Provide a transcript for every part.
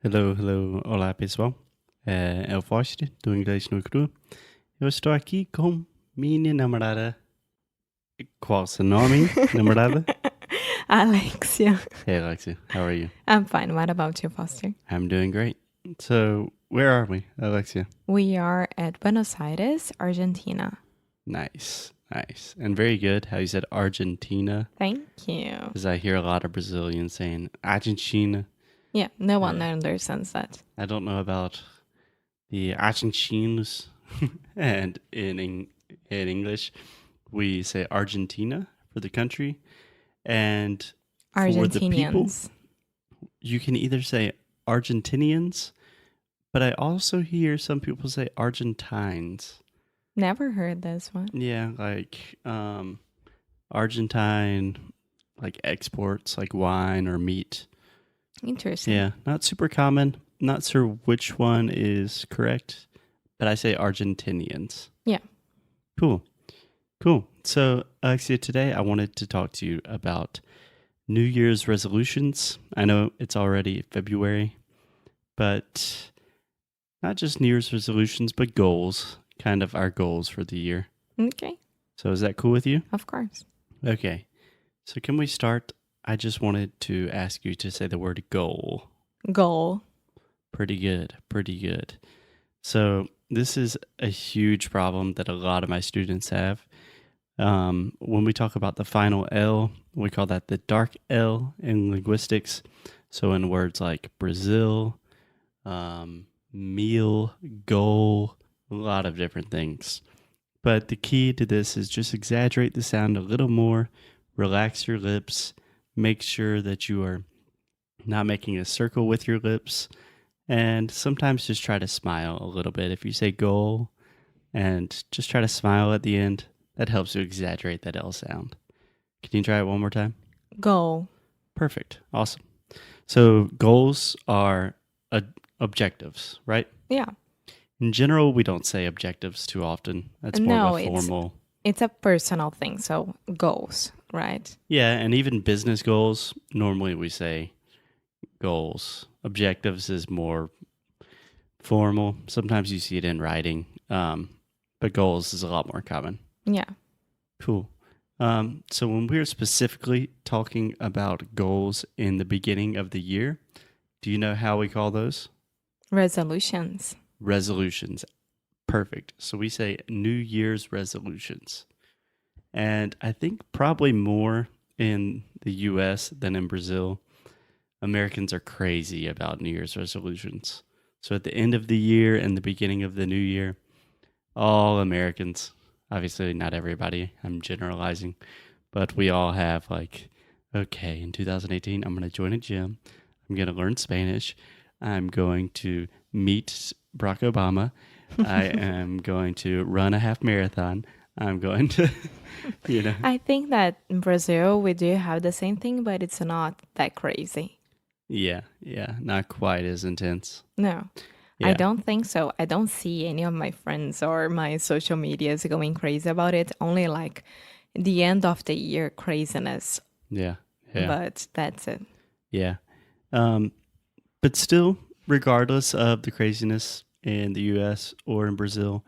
Hello, hello, olá pessoal. É o Foster, do Inglês no Cru. Eu estou aqui com minha namorada. Qual o seu nome, namorada? Alexia. Hey Alexia, how are you? I'm fine. What about you, Foster? I'm doing great. So, where are we, Alexia? We are at Buenos Aires, Argentina. Nice, nice. And very good how you said Argentina, Thank you. because I hear a lot of Brazilians saying Argentina. Yeah, no one Yeah. understands that. I don't know about the Argentinos. And in English, we say Argentina for the country. And for the people, Argentinians. you can either say Argentinians, but I also hear some people say Argentines. Never heard this one. Yeah, like Argentine, like exports, like wine or meat. Interesting. Yeah, not super common. Not sure which one is correct, but I say Argentinians. Yeah. Cool. Cool. So, Alexia, today I wanted to talk to you about New Year's resolutions. I know it's already February, but not just New Year's resolutions, but goals, kind of our goals for the year. Okay, So, is that cool with you? of course. Okay. So, can we start? I just wanted to ask you to say the word goal. Goal. Pretty good. Pretty good. So, this is a huge problem that a lot of my students have. When we talk about the final L, we call that the dark L in linguistics. So in words like Brazil, meal, goal, a lot of different things. But the key to this is just exaggerate the sound a little more, relax your lips, make sure that you are not making a circle with your lips, and sometimes just try to smile a little bit. If you say goal and just try to smile at the end, that helps you exaggerate that L sound. Can you try it one more time? Goal. Perfect. Awesome. So goals are objectives, right? Yeah. In general, we don't say objectives too often. That's more No, of a formal. it's a personal thing. So goals, right? Yeah, and even business goals, normally we say goals. Objectives is more formal. Sometimes you see it in writing, but goals is a lot more common. Yeah. Cool. So when we're specifically talking about goals in the beginning of the year, do you know how we call those? Resolutions. Resolutions. Perfect. So we say New Year's resolutions. And I think probably more in the US than in Brazil, Americans are crazy about New Year's resolutions. So at the end of the year and the beginning of the new year, all Americans, obviously not everybody, I'm generalizing, but we all have like, okay, in 2018, I'm going to join a gym. I'm going to learn Spanish. I'm going to meet Barack Obama. I am going to run a half marathon. I'm going to, I think that in Brazil we do have the same thing, but it's not that crazy. yeah, not quite as intense. No. I Yeah, don't think so. I don't see any of my friends or my social medias going crazy about it. Only like the end of the year craziness. yeah. But that's it. Yeah. But still, regardless of the craziness in the US or in Brazil,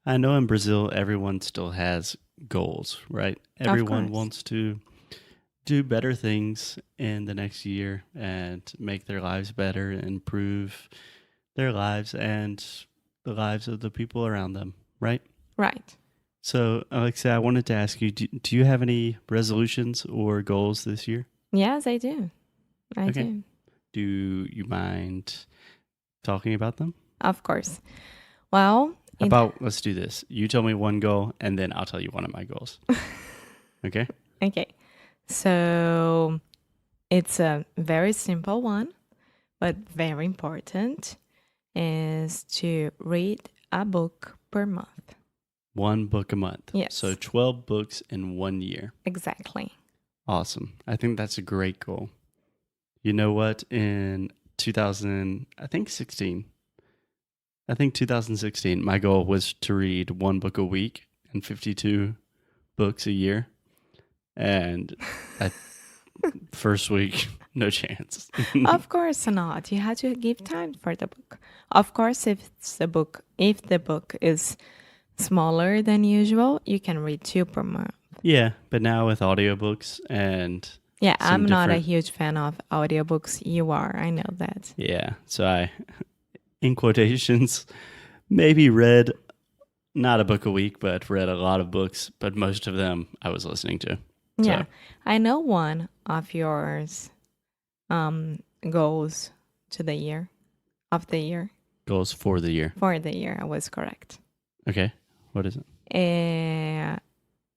I know in Brazil everyone still has goals, right? Everyone course. wants to do better things in the next year and make their lives better, improve their lives and the lives of the people around them, right? Right. So, Alexia, I wanted to ask you, do you have any resolutions or goals this year? Yes, I do. I Okay. do. Do you mind talking about them? Of course. Well, How about let's do this. You tell me one goal and then I'll tell you one of my goals. Okay? okay. So it's a very simple one, but very important is to read a book per month. One book a month. Yes. So 12 books in 1 year. Exactly. Awesome. I think that's a great goal. You know what? In 2016, my goal was to read one book a week and 52 books a year. And I first week, no chance. Of course not. You have to give time for the book. Of course, if the book is smaller than usual, you can read 2 per month. Yeah, but now with audiobooks and Yeah, some I'm not a different- huge fan of audiobooks. You are, I know that. yeah, so I, in quotations, maybe read not a book a week, but read a lot of books, but most of them I was listening to. Yeah, So, I know one of yours goals to the year, of the year, goals for the year. for the year. I was correct. Okay, what is it?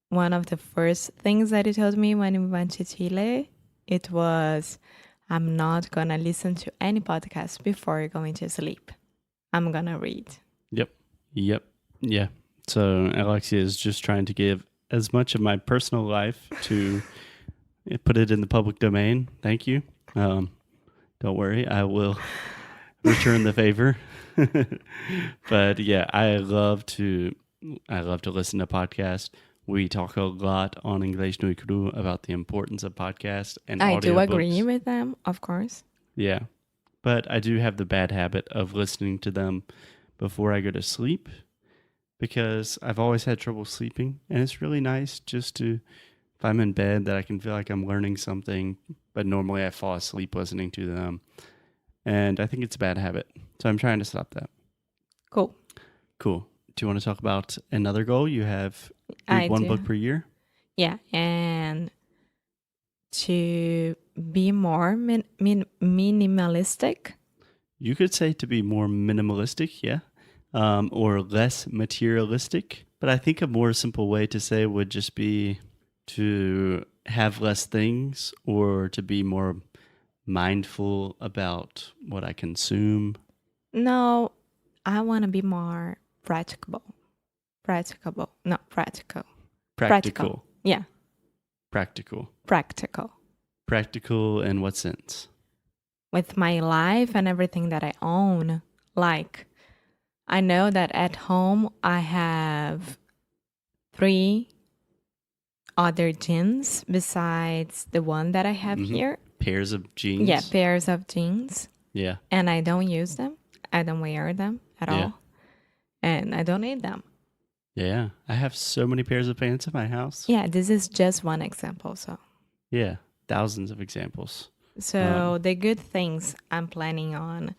One of the first things that you told me when we went to Chile, it was, I'm not going to listen to any podcast before going to sleep. I'm going to read. Yep. Yeah. So Alexia is just trying to give as much of my personal life to put it in the public domain. Thank you. Don't worry, I will return the favor. But yeah, I love to listen to podcasts. We talk a lot on Inglês no Cru about the importance of podcasts and I do audiobooks. agree with them, of course. Yeah. But I do have the bad habit of listening to them before I go to sleep because I've always had trouble sleeping. And it's really nice just to, if I'm in bed, that I can feel like I'm learning something. But normally I fall asleep listening to them. And I think it's a bad habit. So I'm trying to stop that. Cool. Do you want to talk about another goal? You have I read one do. book per year? Yeah, and to be more minimalistic. You could say to be more minimalistic, yeah, or less materialistic. But I think a more simple way to say would just be to have less things or to be more mindful about what I consume. No, I want to be more practical. Practical. Yeah, Practical. practical. In what sense? With my life and everything that I own. Like, I know that at home I have 3 other jeans besides the one that I have here. Pairs of jeans? Yeah, pairs of jeans. Yeah. And I don't use them. I don't wear them at all. And I don't need them. Yeah. I have so many pairs of pants in my house. Yeah, this is just one example. Yeah. Thousands of examples. So the good things I'm planning on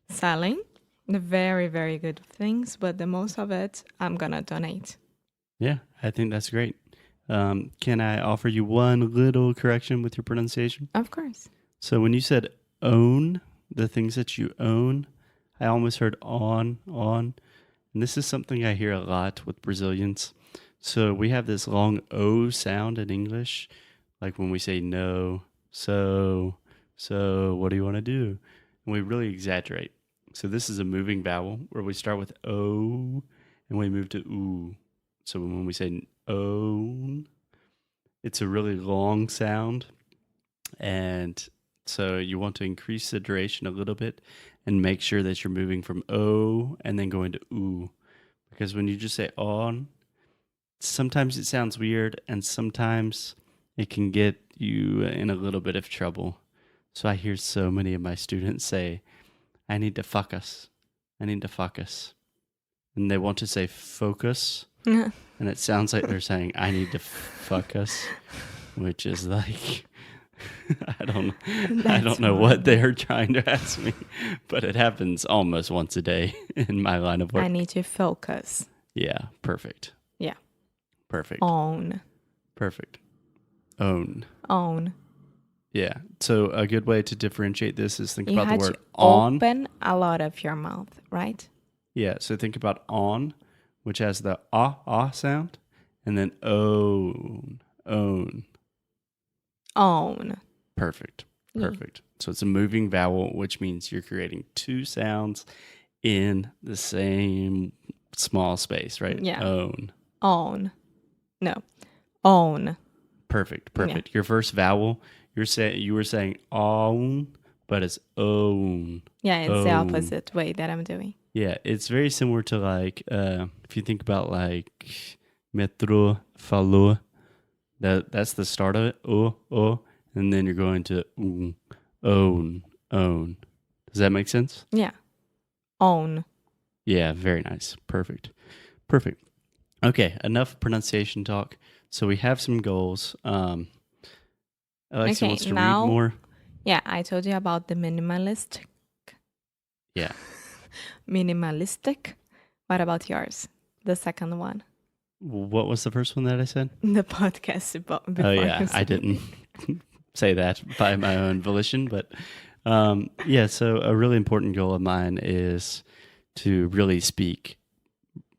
selling, the very, very good things, but the most of it I'm going to donate. Yeah, I think that's great. Can I offer you one little correction with your pronunciation? Of course. So when you said own, the things that you own, I almost heard on. And this is something I hear a lot with Brazilians. So we have this long O sound in English, like when we say no, so, what do you want to do? And we really exaggerate. So this is a moving vowel where we start with O and we move to oo. So when we say own, it's a really long sound. And so you want to increase the duration a little bit and make sure that you're moving from O and then going to oo. Because when you just say on, sometimes it sounds weird and sometimes it can get you in a little bit of trouble. So I hear so many of my students say, I need to focus. And they want to say focus. And it sounds like they're saying, I need to fuck us, which is like, I don't know what they're trying to ask me, but it happens almost once a day in my line of work. I need to focus. Yeah, perfect. Yeah. Perfect. Own. Perfect. Own. Own. Yeah. So a good way to differentiate this is think You about the had word to on. open a lot of your mouth, right? Yeah. So think about on, which has the ah sound, and then own. Own. Perfect. Yeah. Perfect. So it's a moving vowel, which means you're creating 2 sounds in the same small space, right? Yeah. Own. No. Own. Perfect. Your first vowel, you were saying own, but it's own. Yeah, it's the Own. opposite way that I'm doing. Yeah, it's very similar to like if you think about like metro, falou, that's the start of it. Oh, and then you're going to own. Does that make sense? Yeah. Own. Yeah, very nice. Perfect. Okay, enough pronunciation talk. So we have some goals. Alexia Okay, wants to read now- more. Yeah, I told you about the minimalistic. Yeah. Minimalistic. What about yours? The second one. What was the first one that I said? The podcast before. Oh yeah, you I said- didn't say that by my own volition, but yeah. So a really important goal of mine is to really speak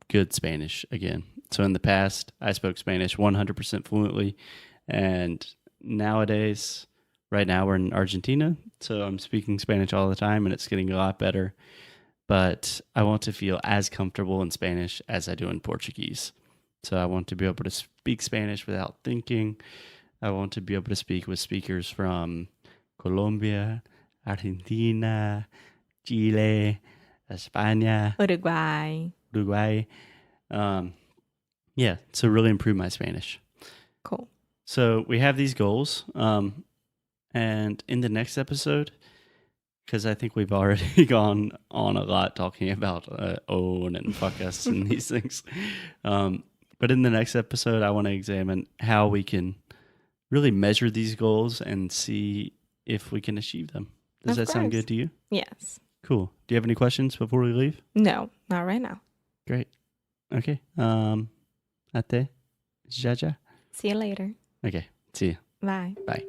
good Spanish again. So in the past, I spoke Spanish 100% fluently, and nowadays, right now we're in Argentina, so I'm speaking Spanish all the time, and it's getting a lot better. But I want to feel as comfortable in Spanish as I do in Portuguese. So I want to be able to speak Spanish without thinking. I want to be able to speak with speakers from Colombia, Argentina, Chile, España, Uruguay. Yeah, so really improve my Spanish. Cool. So we have these goals. And in the next episode, because I think we've already gone on a lot talking about own and fuck us and these things. But in the next episode, I want to examine how we can really measure these goals and see if we can achieve them. Does Of that sound course. good to you? Yes. Cool. Do you have any questions before we leave? No, not right now. Great. Okay. Até. Já já. See you later. Okay. See you. Bye. Bye.